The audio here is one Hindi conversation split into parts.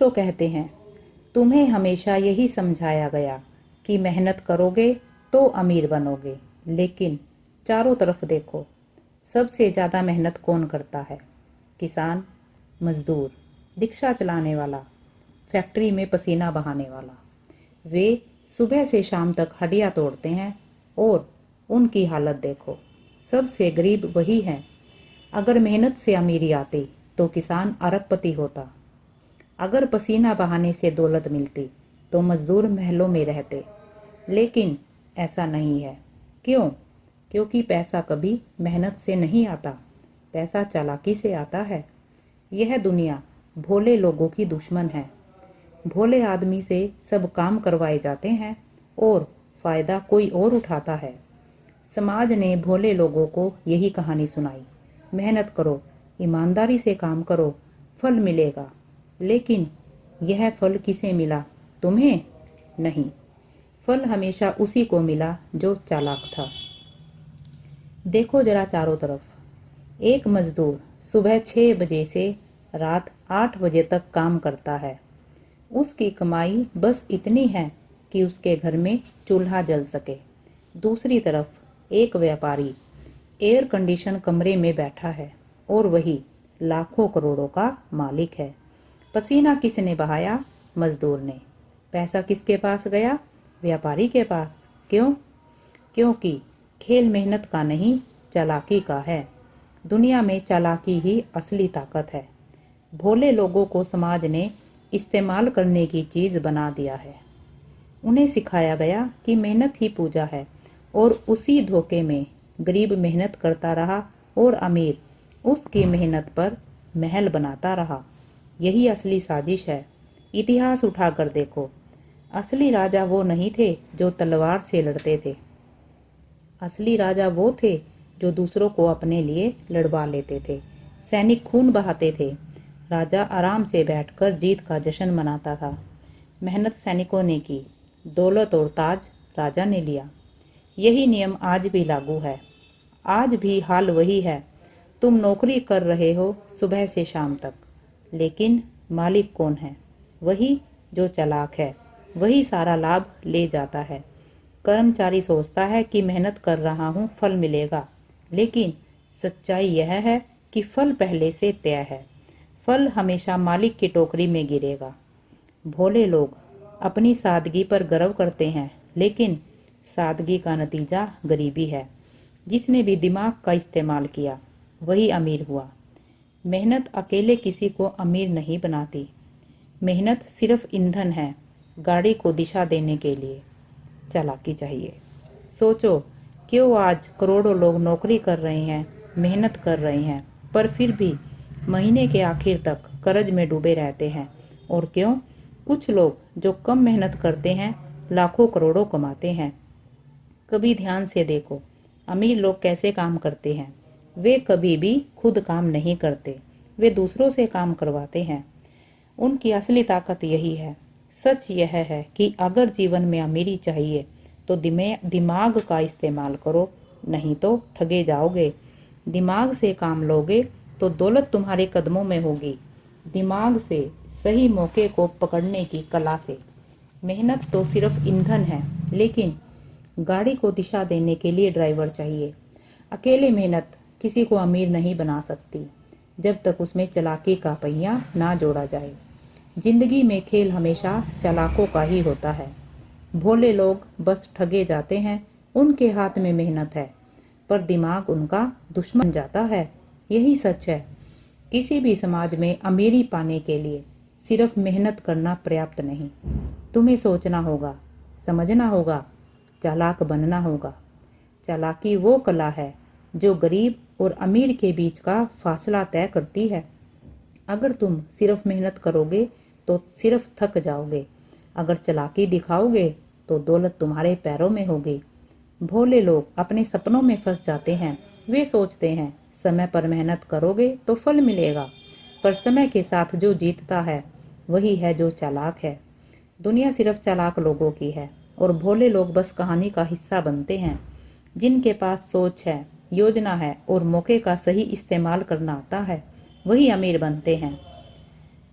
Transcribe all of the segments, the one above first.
ओशो कहते हैं, तुम्हें हमेशा यही समझाया गया कि मेहनत करोगे तो अमीर बनोगे, लेकिन चारों तरफ देखो, सबसे ज़्यादा मेहनत कौन करता है? किसान, मजदूर, रिक्शा चलाने वाला, फैक्ट्री में पसीना बहाने वाला। वे सुबह से शाम तक हड्डियाँ तोड़ते हैं और उनकी हालत देखो। सबसे गरीब वही हैं। अगर मेहनत से अमीरी आती तो किसान अरबपति होता। अगर पसीना बहाने से दौलत मिलती तो मजदूर महलों में रहते। लेकिन ऐसा नहीं है। क्यों? क्योंकि पैसा कभी मेहनत से नहीं आता, पैसा चालाकी से आता है। यह दुनिया भोले लोगों की दुश्मन है। भोले आदमी से सब काम करवाए जाते हैं और फायदा कोई और उठाता है। समाज ने भोले लोगों को यही कहानी सुनाई, मेहनत करो, ईमानदारी से काम करो, फल मिलेगा। लेकिन यह फल किसे मिला? तुम्हें नहीं। फल हमेशा उसी को मिला जो चालाक था। देखो जरा चारों तरफ। एक मजदूर सुबह 6 बजे से रात 8 बजे तक काम करता है। उसकी कमाई बस इतनी है कि उसके घर में चूल्हा जल सके। दूसरी तरफ एक व्यापारी एयर कंडीशन कमरे में बैठा है और वही लाखों करोड़ों का मालिक है। पसीना किसने बहाया? मजदूर ने। पैसा किसके पास गया? व्यापारी के पास। क्यों? क्योंकि खेल मेहनत का नहीं, चालाकी का है। दुनिया में चालाकी ही असली ताकत है। भोले लोगों को समाज ने इस्तेमाल करने की चीज़ बना दिया है। उन्हें सिखाया गया कि मेहनत ही पूजा है, और उसी धोखे में गरीब मेहनत करता रहा और अमीर उसकी मेहनत पर महल बनाता रहा। यही असली साजिश है। इतिहास उठाकर देखो। असली राजा वो नहीं थे जो तलवार से लड़ते थे। असली राजा वो थे जो दूसरों को अपने लिए लड़वा लेते थे। सैनिक खून बहाते थे, राजा आराम से बैठकर जीत का जश्न मनाता था। मेहनत सैनिकों ने की, दौलत और ताज राजा ने लिया। यही नियम आज भी लागू है। आज भी हाल वही है। तुम नौकरी कर रहे हो सुबह से शाम तक, लेकिन मालिक कौन है? वही जो चालाक है। वही सारा लाभ ले जाता है। कर्मचारी सोचता है कि मेहनत कर रहा हूँ, फल मिलेगा, लेकिन सच्चाई यह है कि फल पहले से तय है। फल हमेशा मालिक की टोकरी में गिरेगा। भोले लोग अपनी सादगी पर गर्व करते हैं, लेकिन सादगी का नतीजा गरीबी है। जिसने भी दिमाग का इस्तेमाल किया वही अमीर हुआ। मेहनत अकेले किसी को अमीर नहीं बनाती। मेहनत सिर्फ ईंधन है, गाड़ी को दिशा देने के लिए चालाकी चाहिए। सोचो, क्यों आज करोड़ों लोग नौकरी कर रहे हैं, मेहनत कर रहे हैं, पर फिर भी महीने के आखिर तक कर्ज में डूबे रहते हैं? और क्यों कुछ लोग जो कम मेहनत करते हैं लाखों करोड़ों कमाते हैं? कभी ध्यान से देखो, अमीर लोग कैसे काम करते हैं। वे कभी भी खुद काम नहीं करते, वे दूसरों से काम करवाते हैं। उनकी असली ताकत यही है। सच यह है कि अगर जीवन में अमीरी चाहिए तो दिमाग का इस्तेमाल करो, नहीं तो ठगे जाओगे। दिमाग से काम लोगे तो दौलत तुम्हारे कदमों में होगी। दिमाग से, सही मौके को पकड़ने की कला से। मेहनत तो सिर्फ ईंधन है, लेकिन गाड़ी को दिशा देने के लिए ड्राइवर चाहिए। अकेले मेहनत किसी को अमीर नहीं बना सकती जब तक उसमें चालाकी का पहिया ना जोड़ा जाए। जिंदगी में खेल हमेशा चालाकों का ही होता है। भोले लोग बस ठगे जाते हैं। उनके हाथ में मेहनत है, पर दिमाग उनका दुश्मन बन जाता है। यही सच है। किसी भी समाज में अमीरी पाने के लिए सिर्फ मेहनत करना पर्याप्त नहीं। तुम्हें सोचना होगा, समझना होगा, चालाक बनना होगा। चालाकी वो कला है जो गरीब और अमीर के बीच का फासला तय करती है। अगर तुम सिर्फ मेहनत करोगे तो सिर्फ थक जाओगे। अगर चालाकी दिखाओगे तो दौलत तुम्हारे पैरों में होगी। भोले लोग अपने सपनों में फंस जाते हैं। वे सोचते हैं समय पर मेहनत करोगे तो फल मिलेगा, पर समय के साथ जो जीतता है वही है जो चालाक है। दुनिया सिर्फ चालाक लोगों की है और भोले लोग बस कहानी का हिस्सा बनते हैं। जिनके पास सोच है, योजना है और मौके का सही इस्तेमाल करना आता है, वही अमीर बनते हैं।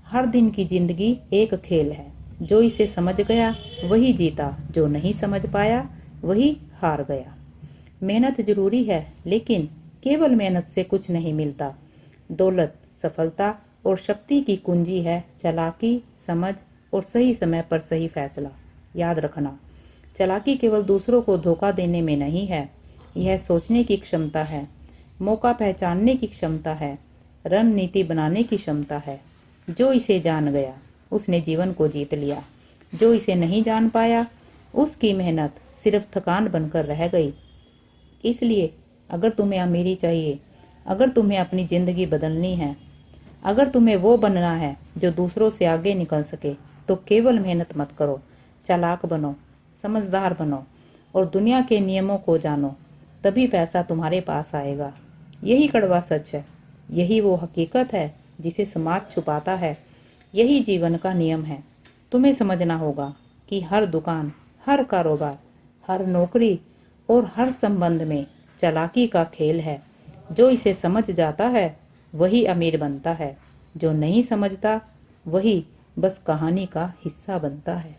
हर दिन की जिंदगी एक खेल है। जो इसे समझ गया वही जीता, जो नहीं समझ पाया वही हार गया। मेहनत जरूरी है, लेकिन केवल मेहनत से कुछ नहीं मिलता। दौलत, सफलता और शक्ति की कुंजी है चालाकी, समझ और सही समय पर सही फैसला। याद रखना, चालाकी केवल दूसरों को धोखा देने में नहीं है, यह सोचने की क्षमता है, मौका पहचानने की क्षमता है, रणनीति बनाने की क्षमता है। जो इसे जान गया उसने जीवन को जीत लिया। जो इसे नहीं जान पाया उसकी मेहनत सिर्फ थकान बनकर रह गई। इसलिए अगर तुम्हें अमीरी चाहिए, अगर तुम्हें अपनी जिंदगी बदलनी है, अगर तुम्हें वो बनना है जो दूसरों से आगे निकल सके, तो केवल मेहनत मत करो, चालाक बनो, समझदार बनो और दुनिया के नियमों को जानो। तभी पैसा तुम्हारे पास आएगा। यही कड़वा सच है, यही वो हकीकत है जिसे समाज छुपाता है, यही जीवन का नियम है। तुम्हें समझना होगा कि हर दुकान, हर कारोबार, हर नौकरी और हर संबंध में चालाकी का खेल है। जो इसे समझ जाता है वही अमीर बनता है, जो नहीं समझता वही बस कहानी का हिस्सा बनता है।